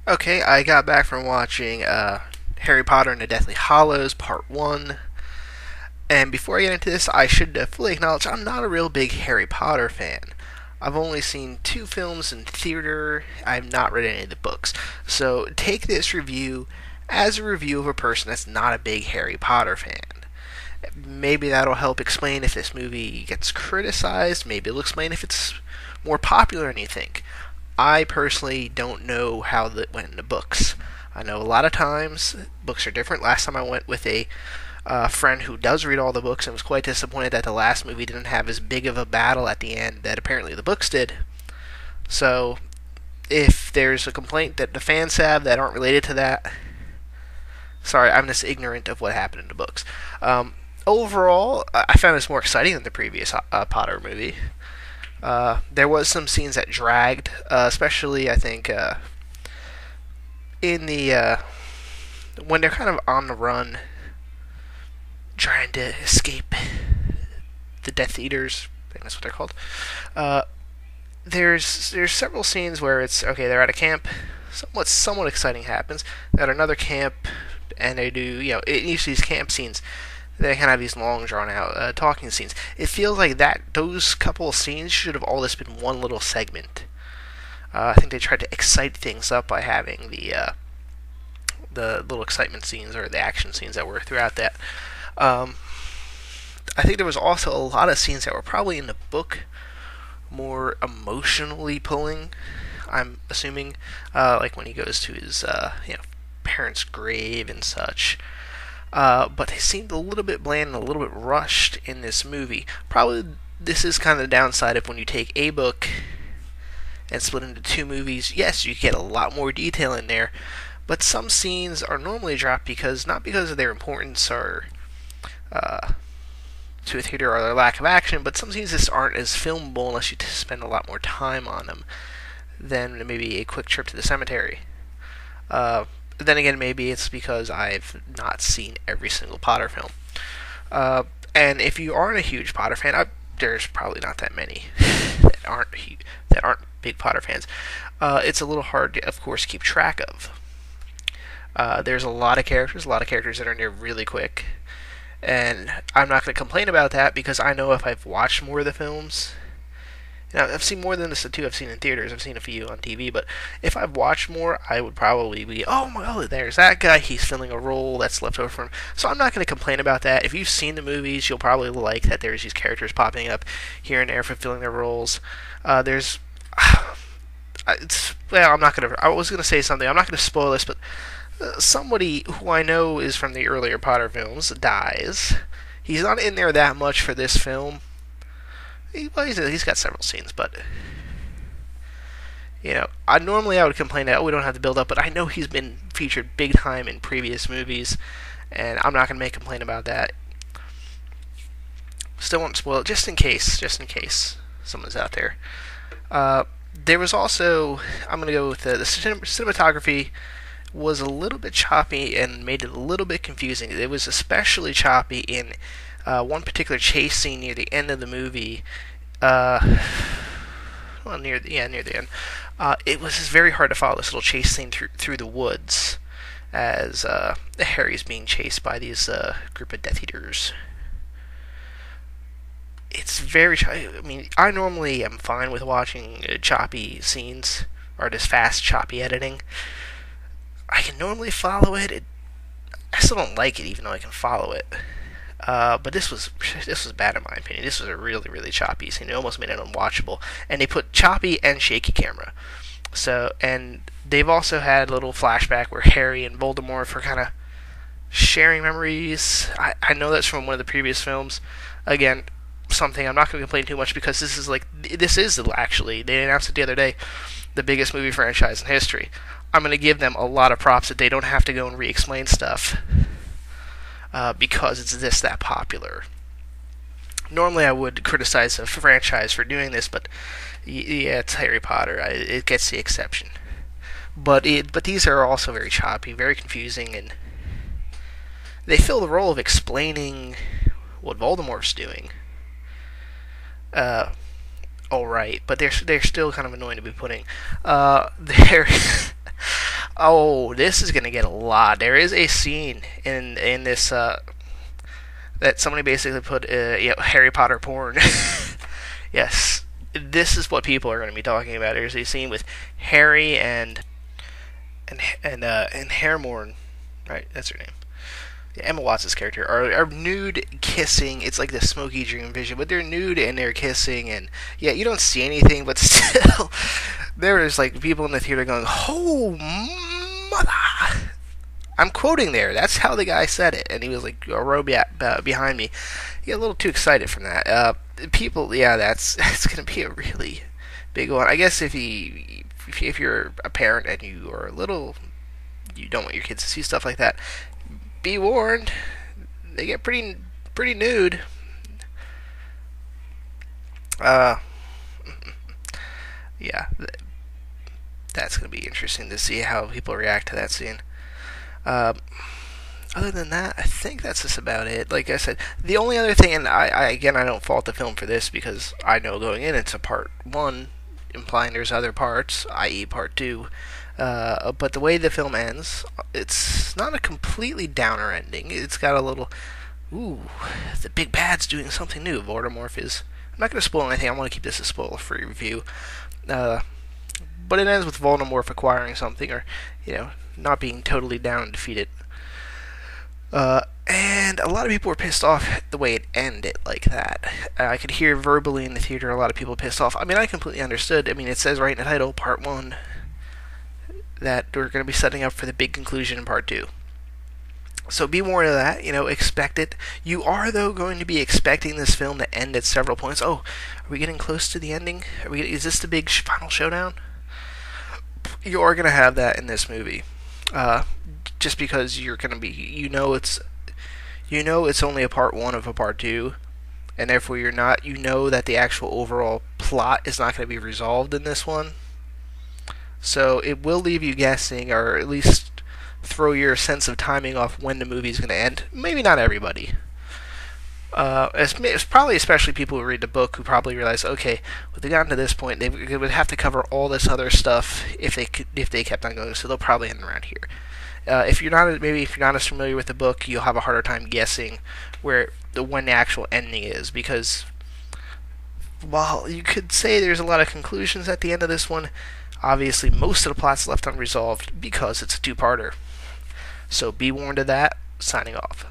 Okay, I got back from watching Harry Potter and the Deathly Hallows Part 1. And before I get into this, I should fully acknowledge I'm not a real big Harry Potter fan. I've only seen two films in theater. I've not read any of the books. So take this review as a review of a person that's not a big Harry Potter fan. Maybe that'll help explain if this movie gets criticized. Maybe it'll explain if it's more popular than you think. I personally don't know how that went in the books. I know a lot of times books are different. Last time I went with a friend who does read all the books and was quite disappointed that the last movie didn't have as big of a battle at the end that apparently the books did. So, if there's a complaint that the fans have that aren't related to that, sorry, I'm just ignorant of what happened in the books. Overall, I found this more exciting than the previous Potter movie. There was some scenes that dragged, especially I think in the when they're kind of on the run, trying to escape the Death Eaters. I think that's what they're called. Uh, there's several scenes where it's okay. They're at a camp. Somewhat exciting happens. They're at another camp, and they do in each of these camp scenes they kind of have these long, drawn-out talking scenes. It feels like those couple of scenes should have all just been one little segment. I think they tried to excite things up by having the little excitement scenes or the action scenes that were throughout that. I think there was also a lot of scenes that were probably in the book more emotionally pulling. I'm assuming, like when he goes to his parents' grave and such. But they seemed a little bit bland and a little bit rushed in this movie. Probably this is kind of the downside of when you take a book and split into two movies. Yes, you get a lot more detail in there, but some scenes are normally dropped not because of their importance or to a theater or their lack of action, but some scenes just aren't as filmable unless you spend a lot more time on them than maybe a quick trip to the cemetery. Then again, maybe it's because I've not seen every single Potter film. And if you aren't a huge Potter fan, there's probably not that many that aren't big Potter fans. It's a little hard to, of course, keep track of. There's a lot of characters that are in there really quick, and I'm not going to complain about that because I know if I've watched more of the films. Now, I've seen more than this two I've seen in theaters. I've seen a few on TV, but if I've watched more, I would probably be, oh my god, there's that guy. He's filling a role that's left over from him. So I'm not going to complain about that. If you've seen the movies, you'll probably like that there's these characters popping up here and there fulfilling their roles. I'm not going to, I was going to say something. I'm not going to spoil this, but somebody who I know is from the earlier Potter films dies. He's not in there that much for this film. He's got several scenes, but I would complain that we don't have to build up, but I know he's been featured big time in previous movies, and I'm not going to make a complaint about that. Still won't spoil it, just in case someone's out there. There was also, I'm going to go with the cinematography was a little bit choppy and made it a little bit confusing. It was especially choppy in one particular chase scene near the end of the movie. Near the end. It was just very hard to follow this little chase scene through the woods as Harry's being chased by these group of Death Eaters. It's very I mean, I normally am fine with watching choppy scenes or just fast, choppy editing. I can normally follow it. I still don't like it, even though I can follow it. But this was bad in my opinion. This was a really, really choppy scene. It almost made it unwatchable. And they put choppy and shaky camera. So, and they've also had a little flashback where Harry and Voldemort are kind of sharing memories. I know that's from one of the previous films. Again, something I'm not going to complain too much because this is actually, they announced it the other day, the biggest movie franchise in history. I'm going to give them a lot of props that they don't have to go and re-explain stuff. Because it's that popular. Normally I would criticize a franchise for doing this, but yeah, it's Harry Potter. It gets the exception. But these are also very choppy, very confusing, and they fill the role of explaining what Voldemort's doing. Alright, but they're still kind of annoying to be putting. Oh, this is gonna get a lot. There is a scene in this that somebody basically put Harry Potter porn. Yes, this is what people are going to be talking about. There's a scene with Harry and Hermione, right? That's her name. Yeah, Emma Watts's character are nude kissing. It's like the smoky dream vision, but they're nude and they're kissing, and yeah, you don't see anything, but still, there is like people in the theater going, "Oh, mother!" I'm quoting there. That's how the guy said it, and he was like a row behind me. He got a little too excited from that. People, yeah, that's gonna be a really big one. I guess if you're a parent and you don't want your kids to see stuff like that, be warned. They get pretty nude. Uh, yeah, that's gonna be interesting to see how people react to that scene. Uh, Other than that, I think that's just about it. Like I said, the only other thing, and I again, I don't fault the film for this because I know going in it's a part one, implying there's other parts, i.e., part two. But the way the film ends, it's not a completely downer ending. It's got a little, ooh, the big bad's doing something new. Voldemort is. I'm not going to spoil anything. I want to keep this a spoiler-free review. But it ends with Voldemort acquiring something, or not being totally down and defeated. And a lot of people were pissed off the way it ended like that. I could hear verbally in the theater a lot of people pissed off. I mean, I completely understood. I mean, it says right in the title, Part 1, that we're going to be setting up for the big conclusion in Part 2. So be warned of that, expect it. You are, though, going to be expecting this film to end at several points. Oh, are we getting close to the ending? Is this the big final showdown? You are going to have that in this movie. Just because you're going to be, it's only a part one of a part two, and therefore you know that the actual overall plot is not going to be resolved in this one. So it will leave you guessing, or at least throw your sense of timing off when the movie is going to end. Maybe not everybody. It's probably especially people who read the book who probably realize, okay, when they gotten to this point, they would have to cover all this other stuff if they kept on going. So they'll probably end around here. If you're not as familiar with the book, you'll have a harder time guessing when the actual ending is, because while you could say there's a lot of conclusions at the end of this one, obviously most of the plot's left unresolved because it's a two-parter. So be warned of that. Signing off.